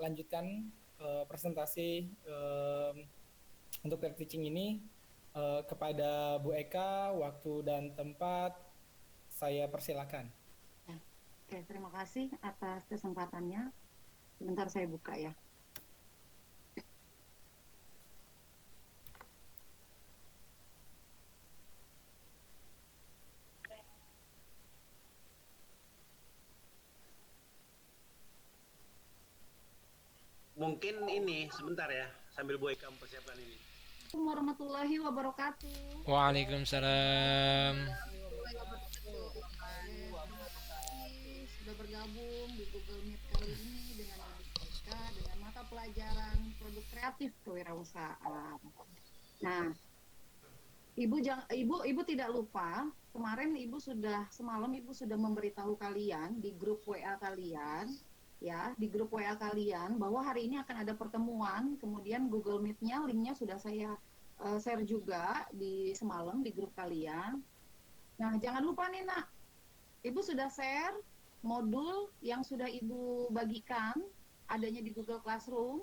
lanjutkan presentasi untuk peer teaching ini kepada Bu Eka, waktu dan tempat saya persilakan. Oke, terima kasih atas kesempatannya. Sebentar saya buka ya. Mungkin ini sebentar ya, sambil Bu Eka mempersiapkan ini. Assalamualaikum warahmatullahi wabarakatuh. Waalaikumsalam. Sudah bergabung di Google Meet kali ini dengan Ibu Eka dengan mata pelajaran produk kreatif kewirausahaan. Nah, Ibu tidak lupa, kemarin semalam Ibu sudah memberitahu kalian di grup WA kalian, ya, di grup WA kalian bahwa hari ini akan ada pertemuan, kemudian Google Meet-nya, linknya sudah saya share juga di semalam di grup kalian. Nah, jangan lupa nih Nak, Ibu sudah share modul yang sudah Ibu bagikan, adanya di Google Classroom.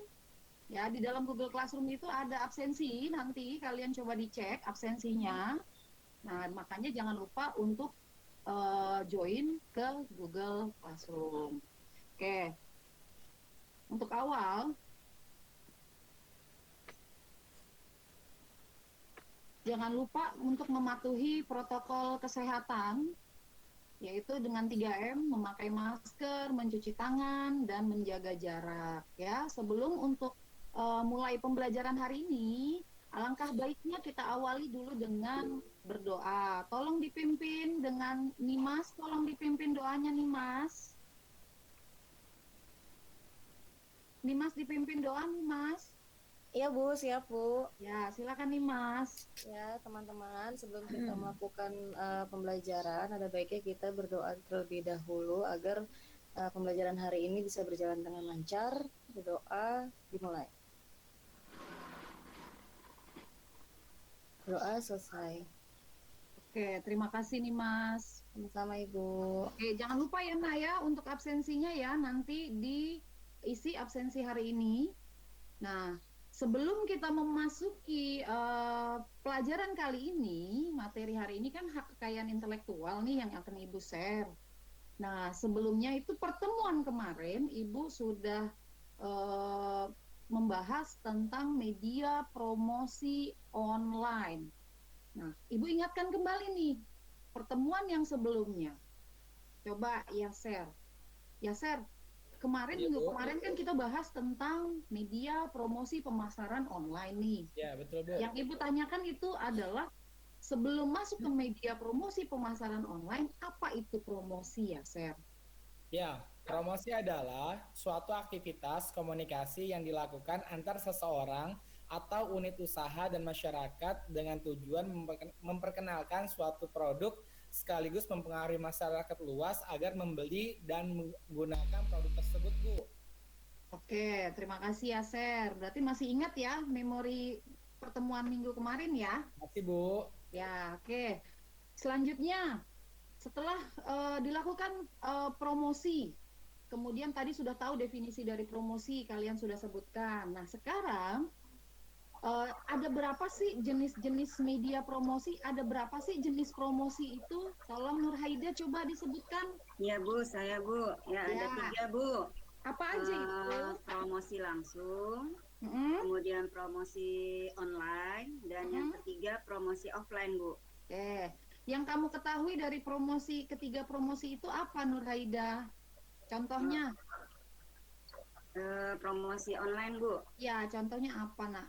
Ya, di dalam Google Classroom itu ada absensi, nanti kalian coba dicek absensinya. Nah, makanya jangan lupa untuk join ke Google Classroom. Oke. Untuk awal, jangan lupa untuk mematuhi protokol kesehatan, yaitu dengan 3M, memakai masker, mencuci tangan, dan menjaga jarak. Ya, sebelum untuk mulai pembelajaran hari ini, alangkah baiknya kita awali dulu dengan berdoa. Tolong dipimpin dengan Nimas, tolong dipimpin doanya Nimas. Nimas dipimpin doa Nimas. Iya Bu, siap Bu. Ya, silakan Nimas. Ya teman-teman, sebelum kita melakukan pembelajaran, ada baiknya kita berdoa terlebih dahulu agar pembelajaran hari ini bisa berjalan dengan lancar. Berdoa, dimulai. Doa selesai. Oke, terima kasih Nimas. Sama-sama Ibu. Oke, jangan lupa ya Nak ya, untuk absensinya ya, nanti diisi absensi hari ini. Nah, sebelum kita memasuki pelajaran kali ini, materi hari ini kan hak kekayaan intelektual nih yang akan Ibu share. Nah, sebelumnya itu pertemuan kemarin, Ibu sudah membahas tentang media promosi online. Nah, Ibu ingatkan kembali nih, pertemuan yang sebelumnya. Coba ya share. Ya share. Minggu kemarin kan kita bahas tentang media promosi pemasaran online nih. Ya, betul Bu. Yang Ibu tanyakan itu adalah sebelum masuk ke media promosi pemasaran online, apa itu promosi ya, Ser? Ya, promosi adalah suatu aktivitas komunikasi yang dilakukan antar seseorang atau unit usaha dan masyarakat dengan tujuan memperkenalkan suatu produk sekaligus mempengaruhi masyarakat luas agar membeli dan menggunakan produk tersebut, Bu. Oke, terima kasih ya, Ser. Berarti masih ingat ya memori pertemuan minggu kemarin ya? Masih, Bu. Ya, oke. Selanjutnya, setelah dilakukan promosi, kemudian tadi sudah tahu definisi dari promosi, kalian sudah sebutkan. Nah, sekarang ada berapa sih jenis-jenis media promosi? Ada berapa sih jenis promosi itu? Tolong Nur Haida coba disebutkan. Iya Bu, saya Bu. Ya, ada 3 Bu. Apa aja itu? Promosi langsung, kemudian promosi online, dan yang ketiga promosi offline Bu. Oke, yang kamu ketahui dari ketiga promosi itu apa Nur Haida? Contohnya? Promosi online Bu. Ya, contohnya apa Nak?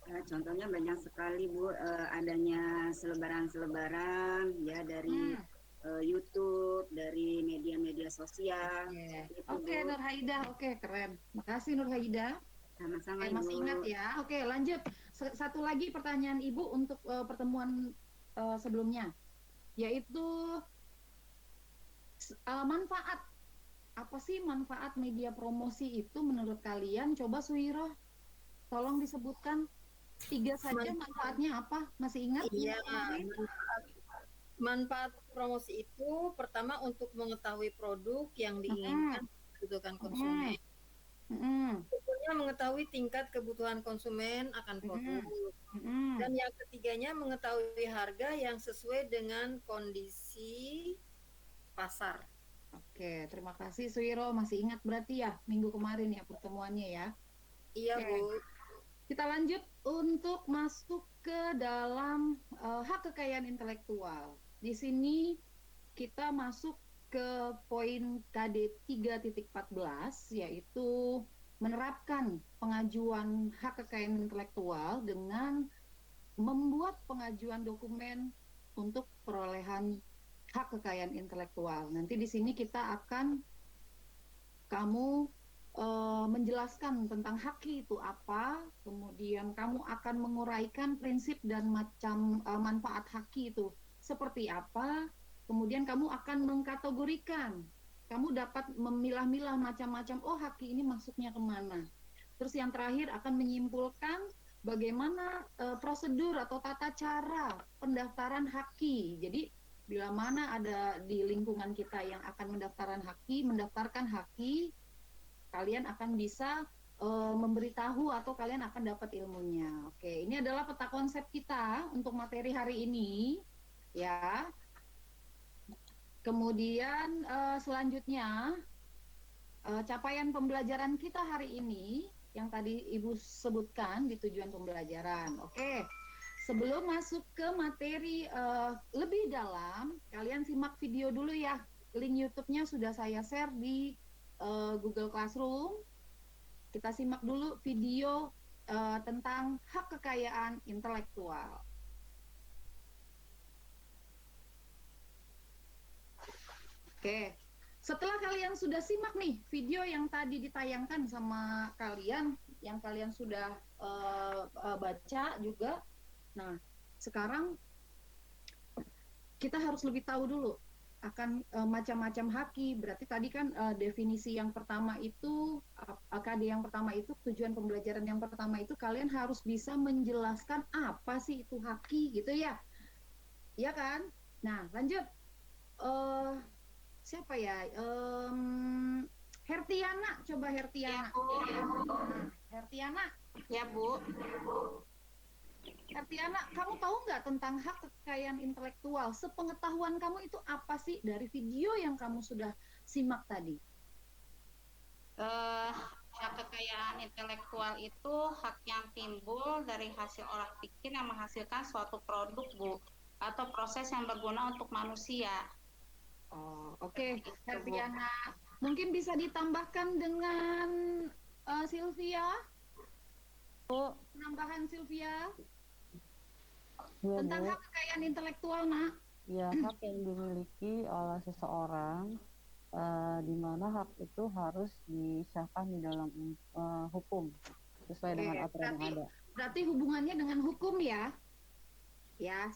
Contohnya banyak sekali Bu, adanya selebaran-selebaran ya dari YouTube, dari media-media sosial. Oke, Nur Haida, oke keren. Makasih Nur Haida. Sama-sama masih ingat ya. Oke, lanjut. Satu lagi pertanyaan Ibu untuk pertemuan sebelumnya, yaitu manfaat. Apa sih manfaat media promosi itu menurut kalian? Coba Suhiroh, tolong disebutkan 3 saja manfaatnya apa? Masih ingat? Iya, manfaat promosi itu pertama untuk mengetahui produk yang diinginkan kebutuhan konsumen. mengetahui tingkat kebutuhan konsumen akan produk. Mm-mm. Dan yang ketiganya mengetahui harga yang sesuai dengan kondisi pasar. Oke, terima kasih Suiro. Masih ingat berarti ya minggu kemarin ya pertemuannya ya. Iya, Oke. Bu. Kita lanjut untuk masuk ke dalam hak kekayaan intelektual. Di sini kita masuk ke poin KD 3.14 yaitu menerapkan pengajuan hak kekayaan intelektual dengan membuat pengajuan dokumen untuk perolehan hak kekayaan intelektual. Nanti di sini kita akan kamu menjelaskan tentang haki itu apa, kemudian kamu akan menguraikan prinsip dan macam manfaat haki itu seperti apa, kemudian kamu akan mengkategorikan, kamu dapat memilah-milah macam-macam, oh haki ini masuknya kemana. Terus yang terakhir akan menyimpulkan bagaimana prosedur atau tata cara pendaftaran haki. Jadi bila mana ada di lingkungan kita yang akan mendaftarkan haki, kalian akan bisa memberitahu atau kalian akan dapat ilmunya. Oke, ini adalah peta konsep kita untuk materi hari ini, ya. Kemudian selanjutnya capaian pembelajaran kita hari ini yang tadi Ibu sebutkan di tujuan pembelajaran. Oke, sebelum masuk ke materi lebih dalam, kalian simak video dulu ya. Link YouTube-nya sudah saya share di Google Classroom. Kita simak dulu video tentang hak kekayaan intelektual. Oke, setelah kalian sudah simak nih video yang tadi ditayangkan sama kalian, yang kalian sudah baca juga. Nah, sekarang kita harus lebih tahu dulu akan macam-macam haki. Berarti tadi kan definisi yang pertama itu, KD yang pertama itu, tujuan pembelajaran yang pertama itu kalian harus bisa menjelaskan apa sih itu haki gitu ya. Iya kan? Nah, lanjut. Siapa ya? Hertiana, coba Hertiana. Ya, Bu. Nah, Hertiana. Ya, Bu. Hertiana, kamu tahu nggak tentang hak kekayaan intelektual? Sepengetahuan kamu itu apa sih dari video yang kamu sudah simak tadi? Hak kekayaan intelektual itu hak yang timbul dari hasil olah pikir yang menghasilkan suatu produk, Bu, atau proses yang berguna untuk manusia. Oh, oke. Hertiana, mungkin bisa ditambahkan dengan Sylvia? Bu. Penambahan Sylvia? Ya, tentang Bu. hak kekayaan intelektual, Nak. Ya, hak yang dimiliki oleh seseorang, di mana hak itu harus disahkan di dalam hukum sesuai dengan aturan yang ada. Berarti hubungannya dengan hukum ya? Ya,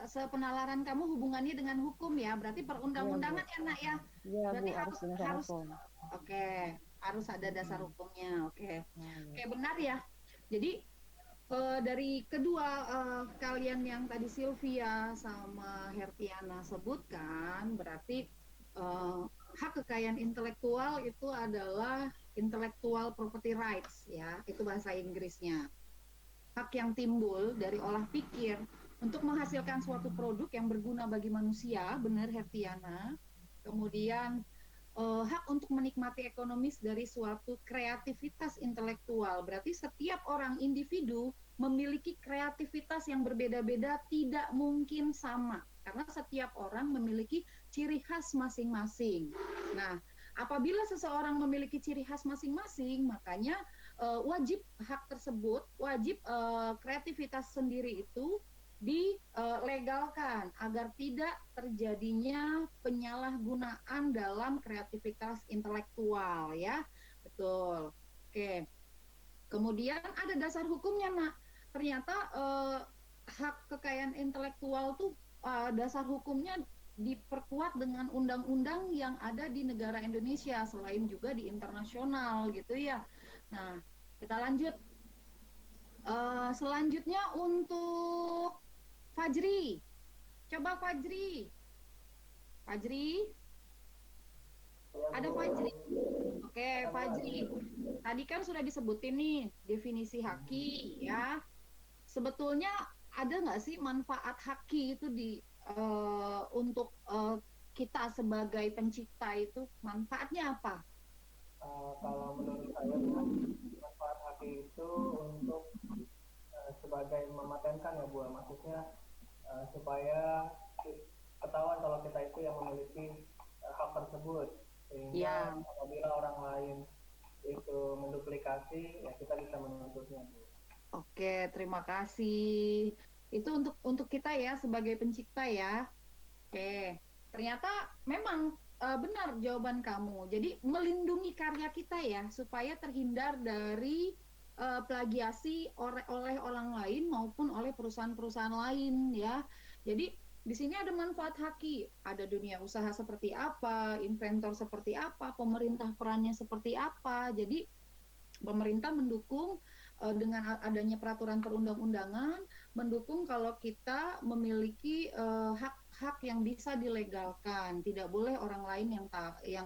sepenalaran kamu hubungannya dengan hukum ya? Berarti perundang-undangan ya, Nak ya? Iya, Berarti Bu, harus dengan hukum. Oke, harus ada dasar hukumnya. Oke, benar ya. Jadi dari kedua kalian yang tadi Sylvia sama Hertiana sebutkan, berarti hak kekayaan intelektual itu adalah intellectual property rights ya, itu bahasa Inggrisnya. Hak yang timbul dari olah pikir untuk menghasilkan suatu produk yang berguna bagi manusia, benar Hertiana. Kemudian hak untuk menikmati ekonomis dari suatu kreativitas intelektual. Berarti setiap orang individu memiliki kreativitas yang berbeda-beda, tidak mungkin sama. Karena setiap orang memiliki ciri khas masing-masing. Nah, apabila seseorang memiliki ciri khas masing-masing, makanya wajib hak tersebut, wajib kreativitas sendiri itu dilegalkan agar tidak terjadinya penyalahgunaan dalam kreativitas intelektual ya. Betul. Oke. Kemudian ada dasar hukumnya, Nak. Ternyata hak kekayaan intelektual tuh dasar hukumnya diperkuat dengan undang-undang yang ada di negara Indonesia, selain juga di internasional gitu ya. Nah, kita lanjut. Selanjutnya untuk Fajri. Coba Fajri. Fajri? Ada Fajri? Oke, Fajri. Tadi kan sudah disebutin nih definisi haki ya. Sebetulnya ada nggak sih manfaat haki itu untuk kita sebagai pencipta itu manfaatnya apa? Kalau menurut saya manfaat haki itu untuk sebagai mematenkan ya Bu, maksudnya supaya ketahuan kalau kita itu yang memiliki hak tersebut, sehingga apabila orang lain itu menduplikasi ya kita bisa menuntutnya Bu. Oke, terima kasih. Itu untuk kita ya sebagai pencipta ya. Oke, ternyata memang benar jawaban kamu. Jadi melindungi karya kita ya supaya terhindar dari plagiasi oleh orang lain maupun oleh perusahaan-perusahaan lain ya. Jadi di sini ada manfaat haki, ada dunia usaha seperti apa, inventor seperti apa, pemerintah perannya seperti apa. Jadi pemerintah mendukung dengan adanya peraturan perundang-undangan, mendukung kalau kita memiliki hak-hak yang bisa dilegalkan, tidak boleh orang lain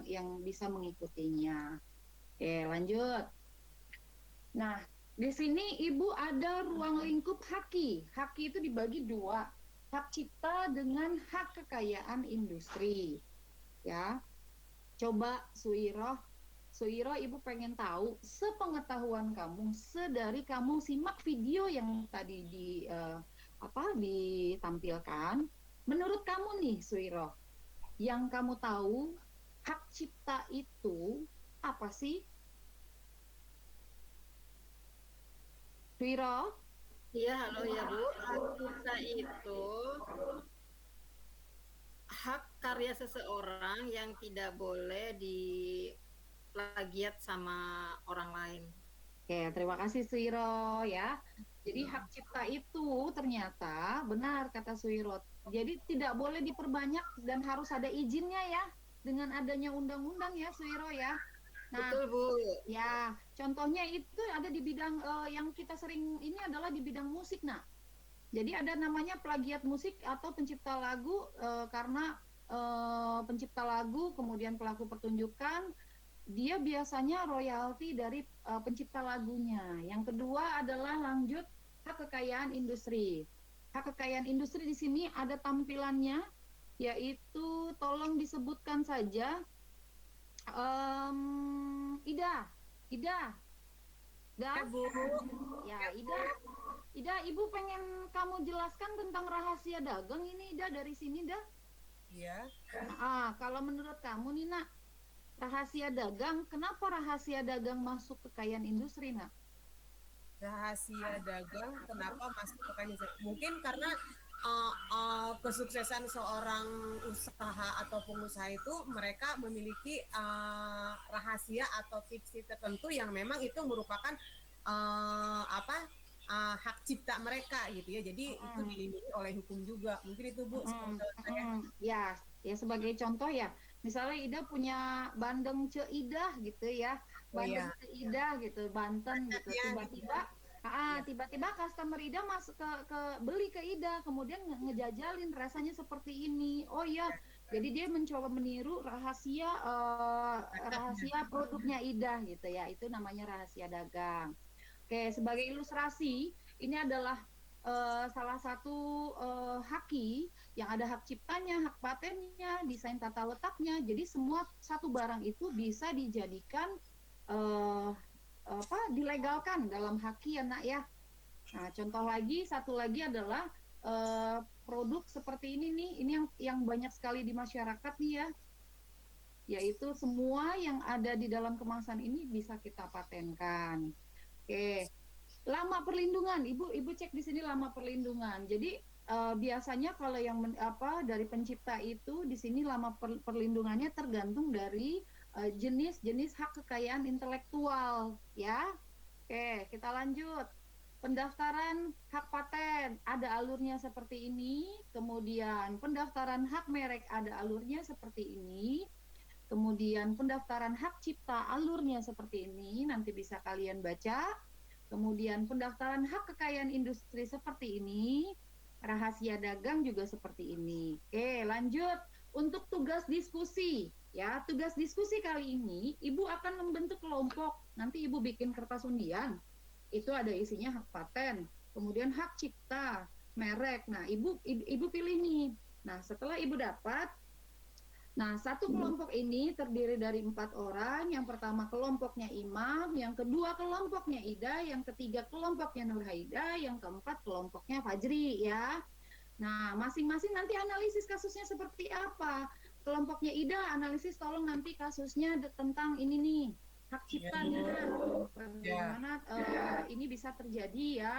yang bisa mengikutinya. Oke, lanjut. Nah, di sini Ibu ada ruang lingkup haki. Haki itu dibagi dua, hak cipta dengan hak kekayaan industri. Ya, coba Suiroh, Ibu pengen tahu sepengetahuan kamu, sedari kamu simak video yang tadi ditampilkan. Menurut kamu nih, Suiroh, yang kamu tahu hak cipta itu apa sih? Suiroh? Iya, halo ya Bu. Hak cipta itu hak karya seseorang yang tidak boleh diplagiat sama orang lain. Oke, terima kasih Suiro ya. Jadi hak cipta itu ternyata benar kata Suiro. Jadi tidak boleh diperbanyak dan harus ada izinnya ya. Dengan adanya undang-undang ya Suiro ya. Nah, betul Bu. Ya, contohnya itu ada di bidang yang kita sering ini adalah di bidang musik. Nah, jadi ada namanya plagiat musik atau pencipta lagu karena pencipta lagu kemudian pelaku pertunjukan dia biasanya royalti dari pencipta lagunya. Yang kedua adalah lanjut hak kekayaan industri. Hak kekayaan industri di sini ada tampilannya, yaitu tolong disebutkan saja. Ida, Bu. Ya, Ida, Ibu pengen kamu jelaskan tentang rahasia dagang ini, Ida, dari sini, Ida. Iya. Kalau menurut kamu nih, Nak, rahasia dagang, kenapa rahasia dagang masuk kekayaan industri, Nak? Rahasia dagang kenapa masuk kekayaan industri? Mungkin karena kesuksesan seorang usaha atau pengusaha itu mereka memiliki rahasia atau tips tertentu yang memang itu merupakan hak cipta mereka gitu ya. Jadi itu dilindungi oleh hukum juga. Mungkin itu Bu. Ya sebagai contoh ya. Misalnya Ida punya bandeng Ida gitu ya. Bandeng Ida gitu, Banten gitu. Tiba-tiba customer Ida masuk ke beli ke Ida, kemudian ngejajalin rasanya seperti ini. Oh ya, jadi dia mencoba meniru rahasia produknya Ida gitu ya. Itu namanya rahasia dagang. Oke, sebagai ilustrasi, ini adalah salah satu haki yang ada hak ciptanya, hak patennya, desain tata letaknya. Jadi semua satu barang itu bisa dijadikan dilegalkan dalam haki ya Nak ya. Nah, contoh lagi, satu lagi adalah produk seperti ini nih, ini yang banyak sekali di masyarakat nih ya, yaitu semua yang ada di dalam kemasan ini bisa kita patenkan. Oke, lama perlindungan, ibu cek di sini lama perlindungan. Jadi biasanya kalau yang dari pencipta itu di sini lama perlindungannya tergantung dari jenis-jenis hak kekayaan intelektual ya. Oke, kita lanjut. Pendaftaran hak paten ada alurnya seperti ini, kemudian pendaftaran hak merek ada alurnya seperti ini, kemudian pendaftaran hak cipta alurnya seperti ini, nanti bisa kalian baca. Kemudian pendaftaran hak kekayaan industri seperti ini, rahasia dagang juga seperti ini. Oke, lanjut. untuk tugas diskusi. Ya, tugas diskusi kali ini Ibu akan membentuk kelompok. Nanti Ibu bikin kertas undian. Itu ada isinya hak paten, kemudian hak cipta, merek. Nah, Ibu pilih nih. Nah, setelah Ibu dapat, nah, satu kelompok ini terdiri dari 4 orang. Yang pertama kelompoknya Imam, yang kedua kelompoknya Ida, yang ketiga kelompoknya Nur Haida, yang keempat kelompoknya Fajri ya. Nah, masing-masing nanti analisis kasusnya seperti apa. Kelompoknya Ida analisis tolong nanti kasusnya tentang ini nih, hak ciptanya. Bagaimana ini bisa terjadi ya.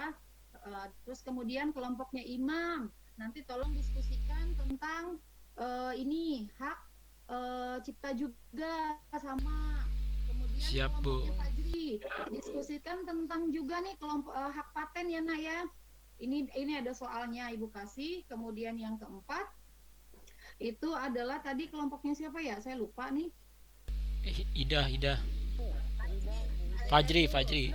Terus kemudian kelompoknya Imam, nanti tolong diskusikan tentang ini hak cipta juga sama. Kemudian Siap, Bu. kelompoknya Fajri diskusikan tentang juga nih kelompok hak paten ya Nak ya. Ini ada soalnya Ibu kasih. Kemudian yang keempat itu adalah tadi kelompoknya siapa ya? Saya lupa nih. Ida. Fajri.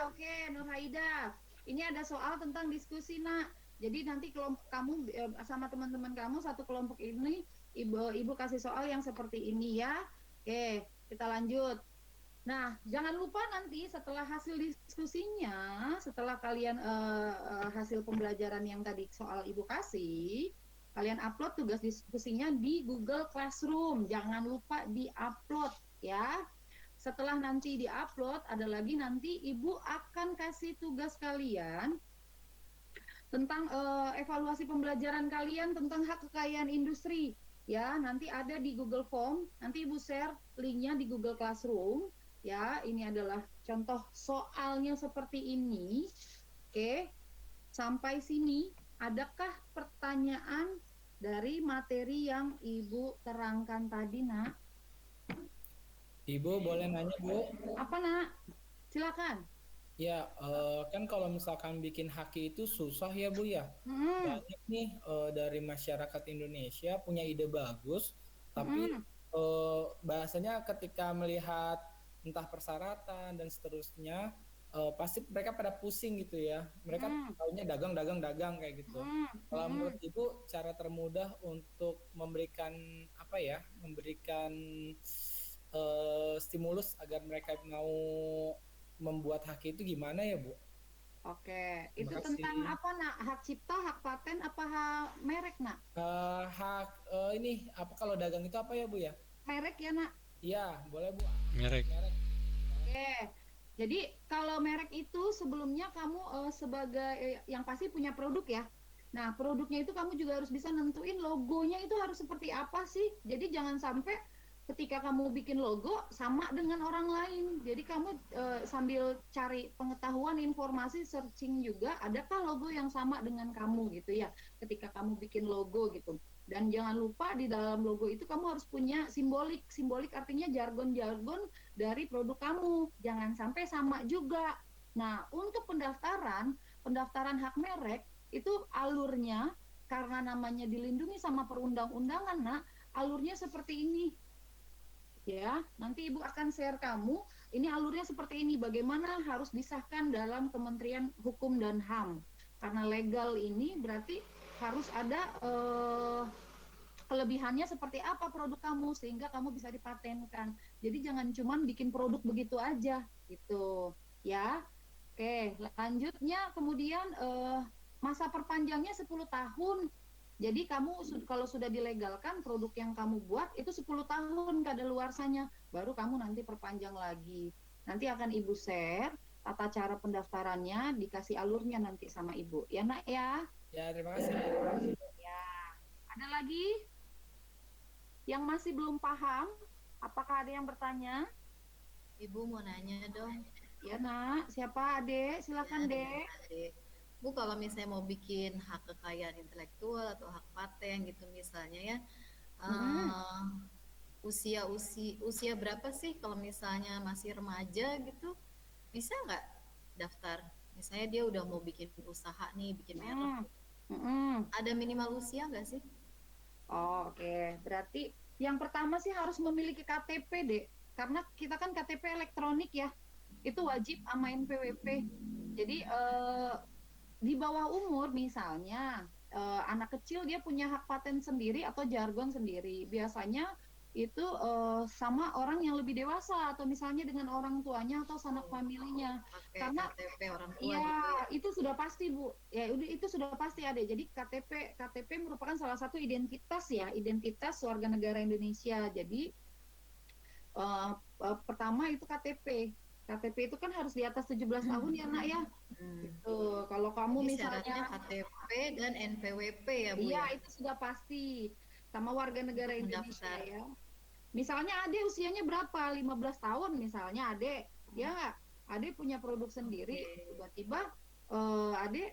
Oke, Nur Haida. Ini ada soal tentang diskusi, Nak. Jadi nanti kelompok kamu sama teman-teman kamu satu kelompok ini, Ibu kasih soal yang seperti ini ya. Oke, kita lanjut. Nah, jangan lupa nanti setelah hasil diskusinya, setelah kalian hasil pembelajaran yang tadi soal Ibu kasih, kalian upload tugas diskusinya di Google Classroom. Jangan lupa di-upload ya. Setelah nanti di-upload, ada lagi nanti Ibu akan kasih tugas kalian tentang evaluasi pembelajaran kalian tentang hak kekayaan industri. Ya, nanti ada di Google Form. Nanti Ibu share linknya di Google Classroom. Ya, ini adalah contoh soalnya seperti ini. Oke, sampai sini adakah pertanyaan dari materi yang Ibu terangkan tadi, Nak? Ibu boleh nanya, Bu? Apa, Nak? Silakan. Ya, kan kalau misalkan bikin haki itu susah ya, Bu ya. Banyak nih dari masyarakat Indonesia punya ide bagus, tapi bahasanya ketika melihat entah persyaratan dan seterusnya, pasti mereka pada pusing gitu ya. Mereka taunya dagang kayak gitu. Kalau menurut Ibu, cara termudah untuk memberikan apa ya? Memberikan stimulus agar mereka mau membuat haki itu gimana ya, Bu? Oke, itu Terima kasih. tentang apa, Nak? Hak cipta, hak paten, apa hak merek, Nak? Hak ini apa kalau dagang itu apa ya, Bu ya? Merek ya, Nak? Iya, boleh, Bu. Merek. Oke. Jadi kalau merek itu sebelumnya kamu sebagai yang pasti punya produk ya. Nah, produknya itu kamu juga harus bisa nentuin logonya itu harus seperti apa sih. Jadi jangan sampai ketika kamu bikin logo sama dengan orang lain. Jadi kamu sambil cari pengetahuan, informasi, searching juga, adakah logo yang sama dengan kamu gitu ya. Ketika kamu bikin logo gitu. Dan jangan lupa di dalam logo itu kamu harus punya simbolik. Simbolik artinya jargon-jargon dari produk kamu. Jangan sampai sama juga. Nah, untuk pendaftaran hak merek itu alurnya karena namanya dilindungi sama perundang-undangan, Nak, alurnya seperti ini. Ya, nanti Ibu akan share kamu, ini alurnya seperti ini, bagaimana harus disahkan dalam Kementerian Hukum dan HAM. Karena legal ini berarti harus ada kelebihannya seperti apa produk kamu sehingga kamu bisa dipatenkan. Jadi jangan cuma bikin produk begitu aja gitu ya. Oke, lanjutnya kemudian masa perpanjangnya 10 tahun. Jadi kamu kalau sudah dilegalkan produk yang kamu buat itu 10 tahun kadaluarsanya, baru kamu nanti perpanjang lagi. Nanti akan Ibu share tata cara pendaftarannya, dikasih alurnya nanti sama Ibu. Ya, Nak ya? Ya, terima kasih. Ya. Ada lagi yang masih belum paham? Apakah ada yang bertanya? Ibu mau nanya dong. Ya, Nak. Siapa, Adek? Silakan, Ya, Dek. Adek. Bu, kalau misalnya mau bikin hak kekayaan intelektual atau hak paten gitu misalnya ya, usia berapa sih kalau misalnya masih remaja gitu, bisa nggak daftar? Misalnya dia udah mau bikin usaha nih, bikin merek. Ada minimal usia nggak sih? Oh, oke. Berarti yang pertama sih harus memiliki KTP, Dek. Karena kita kan KTP elektronik ya. Itu wajib sama NPWP. Jadi di bawah umur misalnya anak kecil dia punya hak paten sendiri atau jargon sendiri. Biasanya itu sama orang yang lebih dewasa atau misalnya dengan orang tuanya atau sanak familinya. Pakai Karena KTP orang tua iya, gitu ya. itu sudah pasti Bu. Ya, itu sudah pasti ada. Jadi KTP merupakan salah satu identitas ya, identitas warga negara Indonesia. Jadi pertama itu KTP. KTP itu kan harus di atas 17 tahun ya nak ya. Gitu. Kalau kamu Jadi misalnya syaratnya KTP dan NPWP ya Bu iya ya. itu sudah pasti sama warga negara Indonesia Mendaftar. ya. Misalnya Ade usianya berapa? 15 tahun misalnya Ade. Ya nggak? Ade punya produk sendiri. Tiba-tiba Ade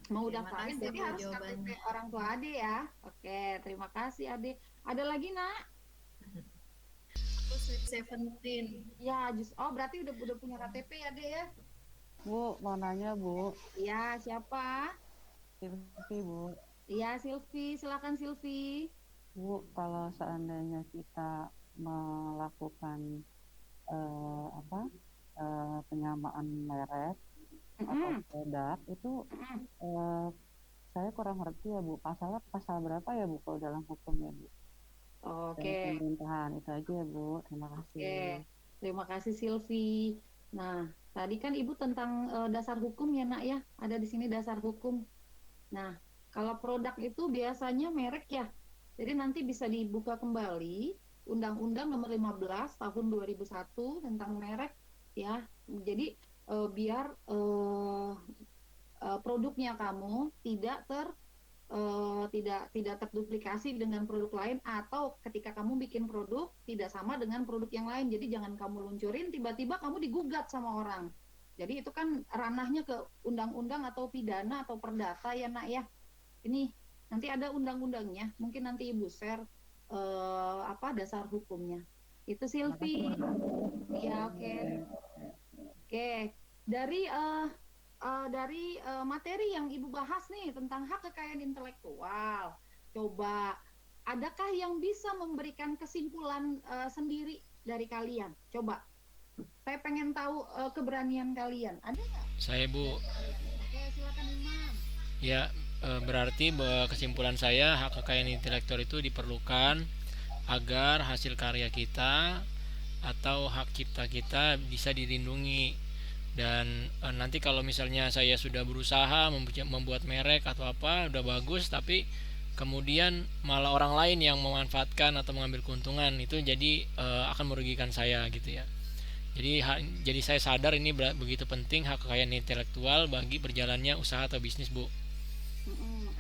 mau Terima daftarin kasih, jadi Bu, harus KTP jawabannya. orang tua Ade ya. Oke, terima kasih Ade. Ada lagi nak? Aku Sweet 17. Ya, oh berarti udah punya KTP ya Ade ya? Bu, mau nanya Bu, Iya, siapa? Silvi Bu. Iya, Silvi. Silakan Silvi. Bu, kalau seandainya kita melakukan penyamaan merek atau produk itu saya kurang ngerti ya Bu. Pasalnya pasal berapa ya Bu kalau dalam hukumnya Bu? Oke. Pemerintahan itu aja ya Bu. Terima kasih. Oke, terima kasih Silvi. Nah, tadi kan Ibu tentang dasar hukum ya nak ya, ada di sini dasar hukum. Nah, kalau produk itu biasanya merek ya, jadi nanti bisa dibuka kembali Undang-Undang Nomor 15 Tahun 2001 tentang merek ya. Jadi biar produknya kamu tidak terduplikasi dengan produk lain atau ketika kamu bikin produk tidak sama dengan produk yang lain. Jadi jangan kamu luncurin tiba-tiba kamu digugat sama orang. Jadi itu kan ranahnya ke undang-undang atau pidana atau perdata ya nak ya. Ini nanti ada undang-undangnya. Mungkin nanti Ibu share dasar hukumnya. Itu Silvi. Ya oke. Oke. Dari materi yang Ibu bahas nih tentang hak kekayaan intelektual, coba adakah yang bisa memberikan kesimpulan sendiri dari kalian? Coba, saya pengen tahu keberanian kalian. Ada nggak? Saya Bu. Oke, silakan Imam. Ya, berarti bahwa kesimpulan saya hak kekayaan intelektual itu diperlukan agar hasil karya kita atau hak cipta kita bisa dilindungi. Dan nanti kalau misalnya saya sudah berusaha membuat merek atau apa udah bagus, tapi kemudian malah orang lain yang memanfaatkan atau mengambil keuntungan, itu jadi akan merugikan saya gitu ya. Jadi saya sadar ini begitu penting hak kekayaan intelektual bagi berjalannya usaha atau bisnis Bu.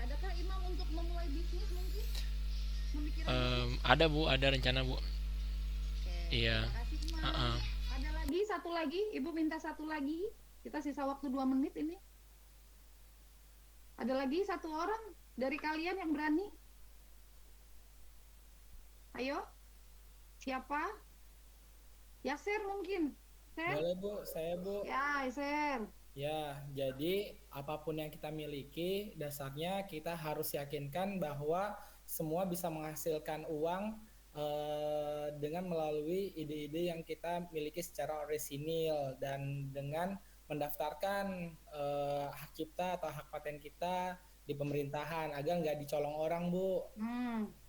Adakah Imam untuk memulai bisnis mungkin? Ada Bu, ada rencana Bu. Iya. Terima kasih Imam. Ada lagi satu lagi, Ibu minta satu lagi. Kita sisa waktu 2 menit ini. Ada lagi satu orang dari kalian yang berani? Ayo. Siapa? Yaser mungkin. Ser? Boleh Bu, saya Bu. Ya, Yaser. Ya, jadi apapun yang kita miliki, dasarnya kita harus yakinkan bahwa semua bisa menghasilkan uang dengan melalui ide-ide yang kita miliki secara orisinil dan dengan mendaftarkan hak cipta atau hak paten kita di pemerintahan agar nggak dicolong orang Bu.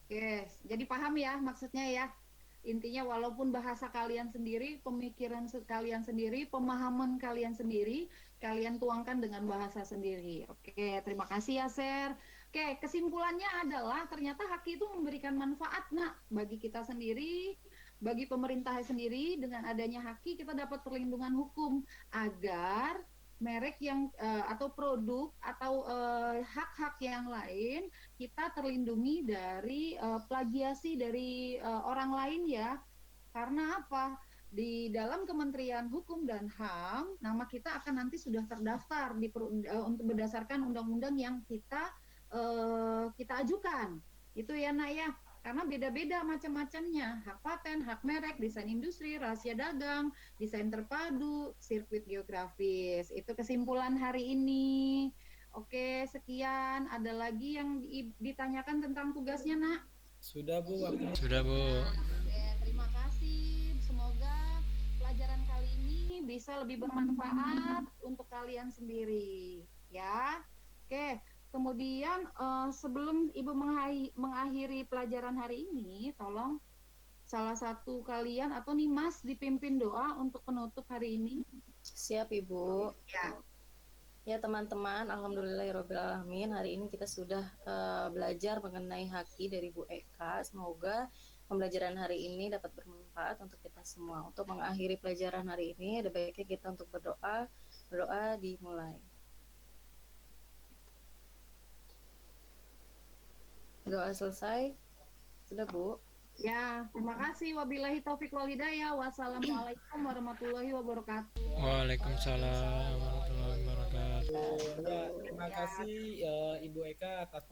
Yes. Jadi paham ya maksudnya ya. Intinya walaupun bahasa kalian sendiri, pemikiran kalian sendiri, pemahaman kalian sendiri, kalian tuangkan dengan bahasa sendiri. Oke, terima kasih ya Ser. Oke, kesimpulannya adalah ternyata hak itu memberikan manfaat nak bagi kita sendiri, bagi pemerintah sendiri. Dengan adanya haki kita dapat perlindungan hukum agar merek yang atau produk atau hak-hak yang lain kita terlindungi dari plagiasi dari orang lain ya. Karena apa? Di dalam Kementerian Hukum dan HAM nama kita akan nanti sudah terdaftar untuk berdasarkan undang-undang yang kita ajukan. Itu ya nak ya. Karena beda-beda macam-macamnya, hak paten, hak merek, desain industri, rahasia dagang, desain terpadu, sirkuit geografis. Itu kesimpulan hari ini. Oke, sekian. Ada lagi yang ditanyakan tentang tugasnya, nak? Sudah Bu, waktunya. Sudah Bu. Oke, terima kasih. Semoga pelajaran kali ini bisa lebih bermanfaat untuk kalian sendiri, ya. Oke, Kemudian sebelum Ibu mengakhiri pelajaran hari ini, tolong salah satu kalian atau nih Mas dipimpin doa untuk penutup hari ini. Siap Ibu. Ya. Ya teman-teman, alhamdulillahirobbilalamin, hari ini kita sudah belajar mengenai haki dari Bu Eka. Semoga pembelajaran hari ini dapat bermanfaat untuk kita semua. Untuk mengakhiri pelajaran hari ini, ada baiknya kita untuk berdoa. Berdoa dimulai. Doa selesai. Sudah Bu? Ya, terima kasih. Wabillahi taufik wal hidayah. Wassalamualaikum warahmatullahi wabarakatuh. Waalaikumsalam warahmatullahi wabarakatuh. Ya, terima kasih Ibu Eka atas